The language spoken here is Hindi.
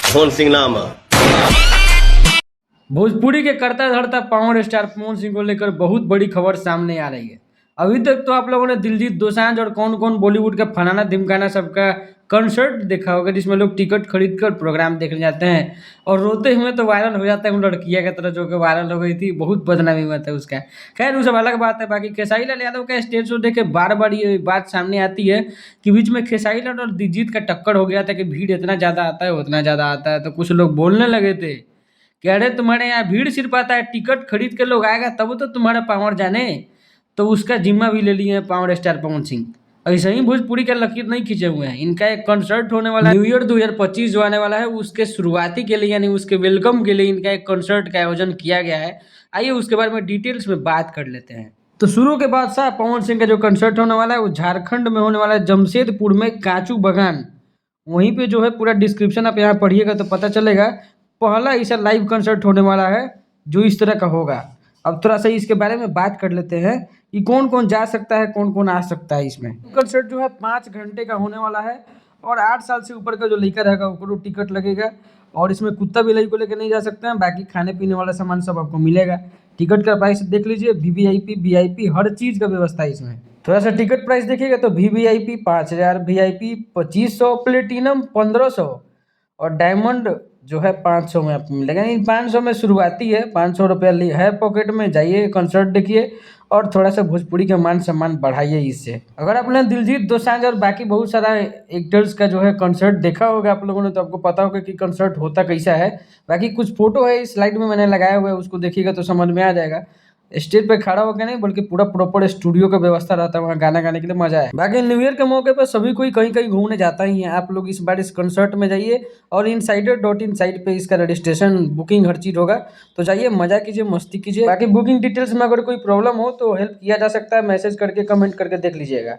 पवन सिंह नाम है। भोजपुरी के करता धरता पावर स्टार पवन सिंह को लेकर बहुत बड़ी खबर सामने आ रही है। अभी तक तो आप लोगों ने दिलजीत दोसांझ और कौन कौन बॉलीवुड का फलाना ढिमकाना सबका कंसर्ट देखा होगा, जिसमें लोग टिकट खरीद कर प्रोग्राम देखने जाते हैं और रोते हुए तो वायरल हो जाता है उन लड़कियां की तरह जो कि वायरल हो गई थी। बहुत बदनामी हुआ था उसका। खैर वो सब अलग बात है। बाकी खेसारी लाल यादव का स्टेज शो देख के बार बार ये बात सामने आती है कि बीच में खेसारी लाल और दिलजीत का टक्कर हो गया था कि भीड़ इतना ज़्यादा आता है उतना ज़्यादा आता है, तो कुछ लोग बोलने लगे थे कि अरे तुम्हारे यहाँ भीड़ सिर्फ आता है, टिकट खरीद के लोग आएगा तब तो तुम्हारा पावर जाने। तो उसका जिम्मा भी ले लिए हैं पावर स्टार पवन सिंह। ऐसे ही भोजपुरी का लकीर नहीं खींचे हुए हैं। इनका एक कंसर्ट होने वाला है न्यू ईयर 2025 जो आने वाला है, उसके शुरुआती के लिए यानी उसके वेलकम के लिए इनका एक कंसर्ट का आयोजन किया गया है। आइए उसके बारे में डिटेल्स में बात कर लेते हैं। तो शुरू के बाद सा पवन सिंह का जो कंसर्ट होने वाला है वो झारखंड में होने वाला है, जमशेदपुर में काचू बगान। वहीं पे जो है पूरा डिस्क्रिप्शन आप यहाँ पढ़िएगा तो पता चलेगा। पहला ऐसा लाइव कंसर्ट होने वाला है जो इस तरह का होगा। अब थोड़ा सा इसके बारे में बात कर लेते हैं कि कौन कौन जा सकता है, कौन कौन आ सकता है। इसमें कंसर्ट जो है 5 घंटे का होने वाला है और 8 साल से ऊपर का जो लड़का रहेगा उसको टिकट लगेगा। और इसमें कुत्ता बिल्ली को लेकर नहीं जा सकते हैं, बाकी खाने पीने वाला सामान सब आपको मिलेगा। टिकट का प्राइस देख लीजिए, वीवीआईपी वीआईपी हर चीज़ का व्यवस्था है इसमें। थोड़ा सा टिकट प्राइस देखिएगा तो वीवीआईपी 5,000, वीआईपी 2500, प्लेटिनम 1500 और डायमंड जो है 500 में आपको मिलेगा। इन 500 में शुरुआती है, 500 रुपया है पॉकेट में। जाइए कंसर्ट देखिए और थोड़ा सा भोजपुरी का मान सम्मान बढ़ाइए इससे। अगर आपने दिलजीत दोसांझ और बाकी बहुत सारा एक्टर्स का जो है कंसर्ट देखा होगा आप लोगों ने तो आपको पता होगा कि कंसर्ट होता कैसा है। बाकी कुछ फोटो है इस स्लाइड में मैंने लगाया हुआ है, उसको देखिएगा तो समझ में आ जाएगा। स्टेज पे खड़ा होकर नहीं बल्कि पूरा प्रॉपर स्टूडियो का व्यवस्था रहता है, वहाँ गाना गाने के लिए मजा है। बाकी न्यू ईयर के मौके पर सभी कोई कहीं कहीं घूमने जाता ही है। आप लोग इस बार इस कंसर्ट में जाइए और insider.in साइट पे इसका रजिस्ट्रेशन बुकिंग हर चीज़ होगा, तो जाइए मजा कीजिए मस्ती कीजिए। बाकी बुकिंग डिटेल्स में अगर कोई प्रॉब्लम हो तो हेल्प किया जा सकता है, मैसेज करके कमेंट करके देख लीजिएगा।